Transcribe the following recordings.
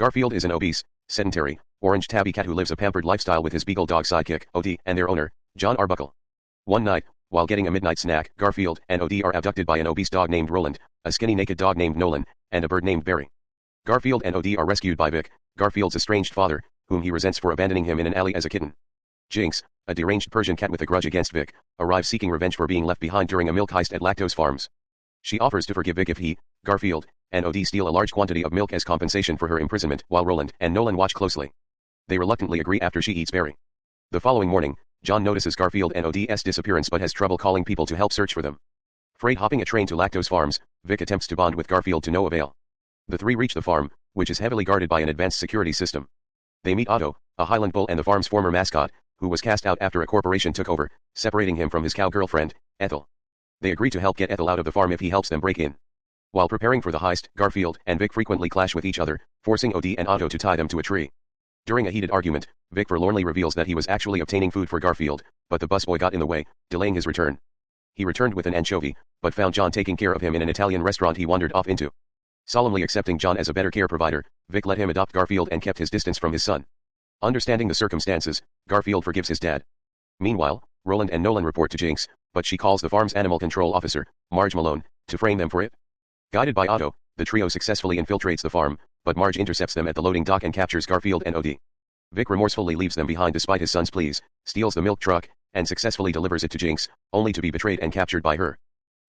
Garfield is an obese, sedentary, orange tabby cat who lives a pampered lifestyle with his beagle dog sidekick, OD, and their owner, John Arbuckle. One night, while getting a midnight snack, Garfield and OD are abducted by an obese dog named Roland, a skinny naked dog named Nolan, and a bird named Barry. Garfield and OD are rescued by Vic, Garfield's estranged father, whom he resents for abandoning him in an alley as a kitten. Jinx, a deranged Persian cat with a grudge against Vic, arrives seeking revenge for being left behind during a milk heist at Lactose Farms. She offers to forgive Vic if he, Garfield, and OD steal a large quantity of milk as compensation for her imprisonment, while Roland and Nolan watch closely. They reluctantly agree after she eats Barry. The following morning, John notices Garfield and OD's disappearance but has trouble calling people to help search for them. Freight hopping a train to Lactose Farms, Vic attempts to bond with Garfield to no avail. The three reach the farm, which is heavily guarded by an advanced security system. They meet Otto, a Highland bull and the farm's former mascot, who was cast out after a corporation took over, separating him from his cow girlfriend, Ethel. They agree to help get Ethel out of the farm if he helps them break in. While preparing for the heist, Garfield and Vic frequently clash with each other, forcing OD and Otto to tie them to a tree. During a heated argument, Vic forlornly reveals that he was actually obtaining food for Garfield, but the busboy got in the way, delaying his return. He returned with an anchovy, but found John taking care of him in an Italian restaurant he wandered off into. Solemnly accepting John as a better care provider, Vic let him adopt Garfield and kept his distance from his son. Understanding the circumstances, Garfield forgives his dad. Meanwhile, Roland and Nolan report to Jinx, but she calls the farm's animal control officer, Marge Malone, to frame them for it. Guided by Otto, the trio successfully infiltrates the farm, but Marge intercepts them at the loading dock and captures Garfield and OD. Vic remorsefully leaves them behind despite his son's pleas, steals the milk truck, and successfully delivers it to Jinx, only to be betrayed and captured by her.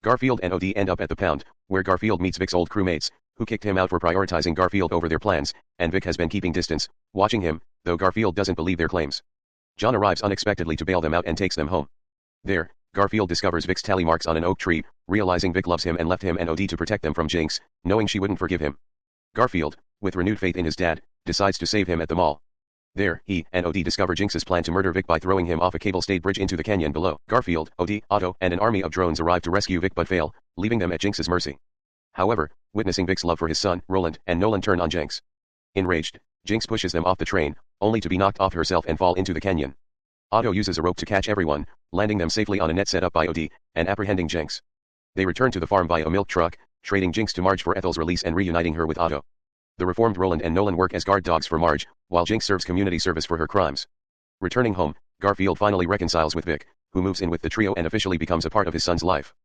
Garfield and OD end up at the pound, where Garfield meets Vic's old crewmates, who kicked him out for prioritizing Garfield over their plans, and Vic has been keeping distance, watching him, though Garfield doesn't believe their claims. John arrives unexpectedly to bail them out and takes them home. There, Garfield discovers Vic's tally marks on an oak tree, realizing Vic loves him and left him and OD to protect them from Jinx, knowing she wouldn't forgive him. Garfield, with renewed faith in his dad, decides to save him at the mall. There, he and OD discover Jinx's plan to murder Vic by throwing him off a cable-stayed bridge into the canyon below. Garfield, OD, Otto, and an army of drones arrive to rescue Vic but fail, leaving them at Jinx's mercy. However, witnessing Vic's love for his son, Roland, and Nolan turn on Jinx. Enraged, Jinx pushes them off the train, only to be knocked off herself and fall into the canyon. Otto uses a rope to catch everyone, landing them safely on a net set up by OD, and apprehending Jinx. They return to the farm via a milk truck, trading Jinx to Marge for Ethel's release and reuniting her with Otto. The reformed Roland and Nolan work as guard dogs for Marge, while Jinx serves community service for her crimes. Returning home, Garfield finally reconciles with Vic, who moves in with the trio and officially becomes a part of his son's life.